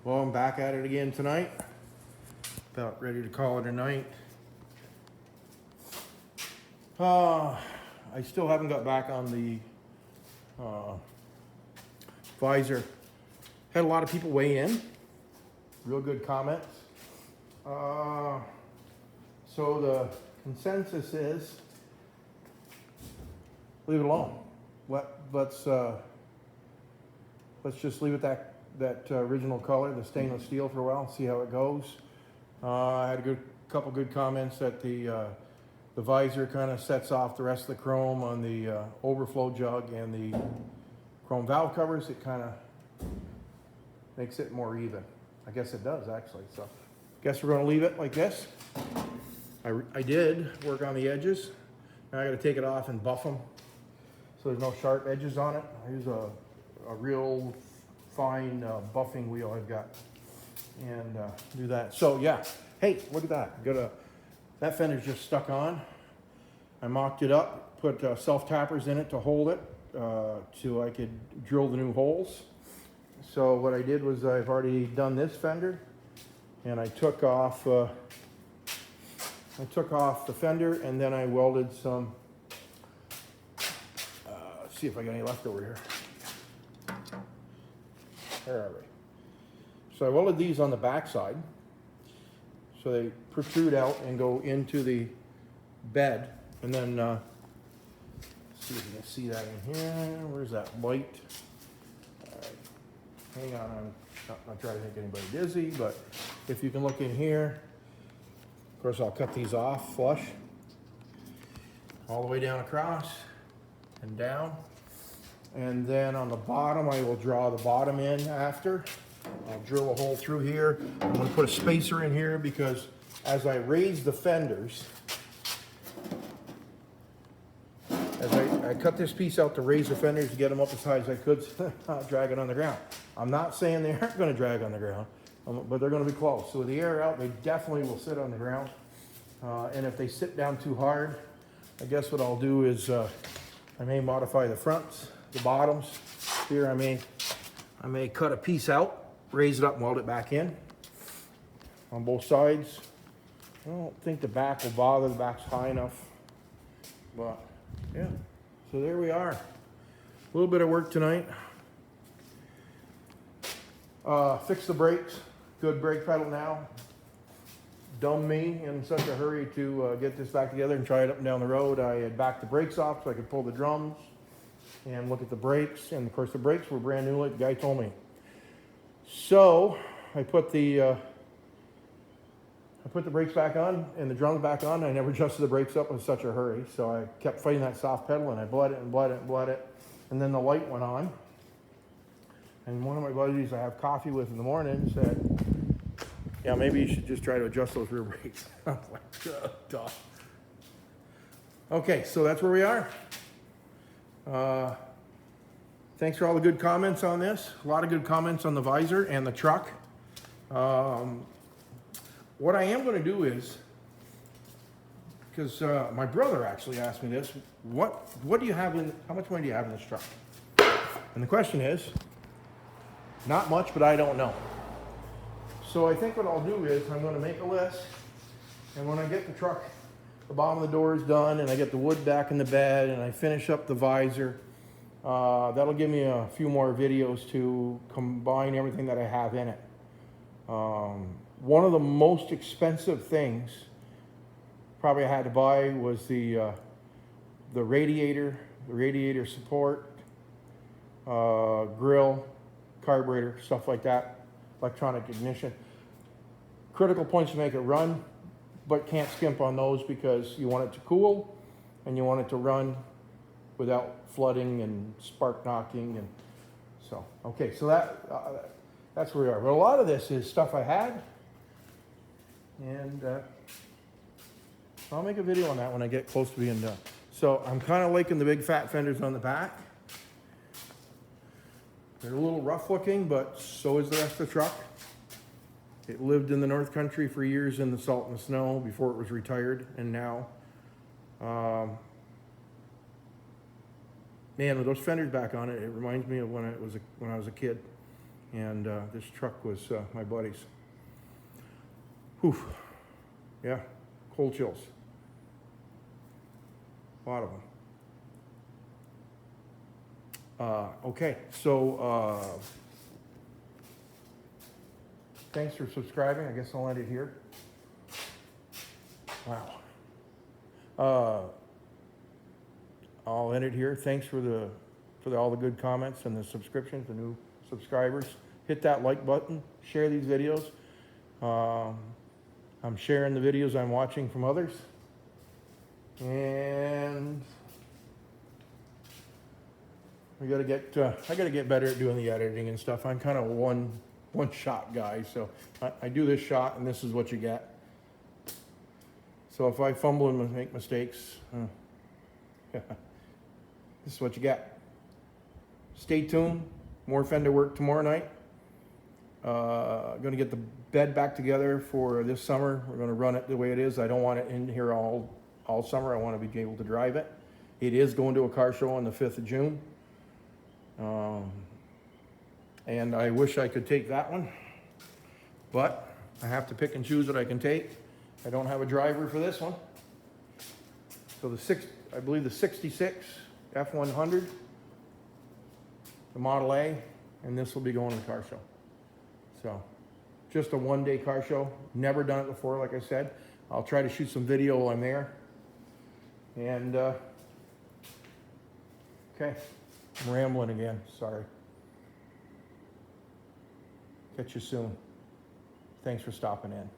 Well, I'm back at it again tonight. About ready to call it a night. I still haven't got back on the visor. Had a lot of people weigh in. Real good comments. So the consensus is leave it alone. Let's just leave it that original color, the stainless steel, for a while. See how it goes. I had a couple good comments that the visor kind of sets off the rest of the chrome on the overflow jug and the chrome valve covers. It kind of makes it more even. I guess it does, actually. So I guess we're going to leave it like this. I did work on the edges. Now I got to take it off and buff them so there's no sharp edges on it. I use a real fine buffing wheel I've got, and do that. So yeah, hey, look at that. That fender's just stuck on. I mocked it up, put self tappers in it to hold it, so I could drill the new holes. So what I did was I've already done this fender, and I took off the fender, and then I welded some. See if I got any left over here. Where are we? So I welded these on the back side, so they protrude out and go into the bed. And then see if you can see that in here. Where's that light? Hang on, I'm not trying to make anybody dizzy, but if you can look in here. Of course, I'll cut these off flush, all the way down across and down. And then on the bottom, I will draw the bottom in after. I'll drill a hole through here. I'm going to put a spacer in here because as I raise the fenders, as I cut this piece out to raise the fenders to get them up as high as I could, not drag it on the ground. I'm not saying they aren't going to drag on the ground, but they're going to be close. So with the air out, they definitely will sit on the ground. And if they sit down too hard, I guess what I'll do is I may modify the fronts, the bottoms. Here I may cut a piece out, raise it up and weld it back in on both sides. I don't think the back will bother. The back's high enough. But yeah, so there we are. A little bit of work tonight. Fix the brakes. Good brake pedal now. Dumb me in such a hurry to get this back together and try it up and down the road. I had backed the brakes off so I could pull the drums and look at the brakes. And of course the brakes were brand new like the guy told me. So I put the brakes back on and the drums back on. I never adjusted the brakes up in such a hurry. So I kept fighting that soft pedal and I bled it and bled it and bled it. And then the light went on. And one of my buddies I have coffee with in the morning said, yeah, maybe you should just try to adjust those rear brakes. I was like, duh. Okay, so that's where we are. Thanks for all the good comments on this. A lot of good comments on the visor and the truck. What I am going to do is, because my brother actually asked me this, what do you have in, how much money do you have in this truck? And the question is, not much, but I don't know. So I think what I'll do is I'm going to make a list, and when I get the truck, the bottom of the door is done, and I get the wood back in the bed, and I finish up the visor, that'll give me a few more videos to combine everything that I have in it. One of the most expensive things probably I had to buy was the radiator support, grill, carburetor, stuff like that. Electronic ignition. Critical points to make it run, but can't skimp on those because you want it to cool and you want it to run without flooding and spark knocking. And so, okay, so that's where we are. But a lot of this is stuff I had, and I'll make a video on that when I get close to being done. So I'm kind of liking the big fat fenders on the back. They're a little rough looking, but so is the rest of the truck. It lived in the North Country for years in the salt and the snow before it was retired, and now. Man, with those fenders back on it, it reminds me of when I was a kid. and this truck was my buddy's. Whew. Yeah, cold chills. A lot of them. Okay, so thanks for subscribing. I guess I'll end it here. Wow. I'll end it here. Thanks for all the good comments and the subscriptions, the new subscribers. Hit that like button. Share these videos. I'm sharing the videos I'm watching from others, and I gotta get better at doing the editing and stuff. I'm kind of one shot guy, so I do this shot, and this is what you get. So if I fumble and make mistakes, this is what you get. Stay tuned. More fender work tomorrow night. Going to get the bed back together for this summer. We're going to run it the way it is. I don't want it in here all summer. I want to be able to drive it. It is going to a car show on the 5th of June. And I wish I could take that one, but I have to pick and choose what I can take. I don't have a driver for this one. So I believe the 66 F100, the Model A, and this will be going to the car show. So just a one-day car show. Never done it before, like I said. I'll try to shoot some video while I'm there. And okay, I'm rambling again, sorry. Catch you soon. Thanks for stopping in.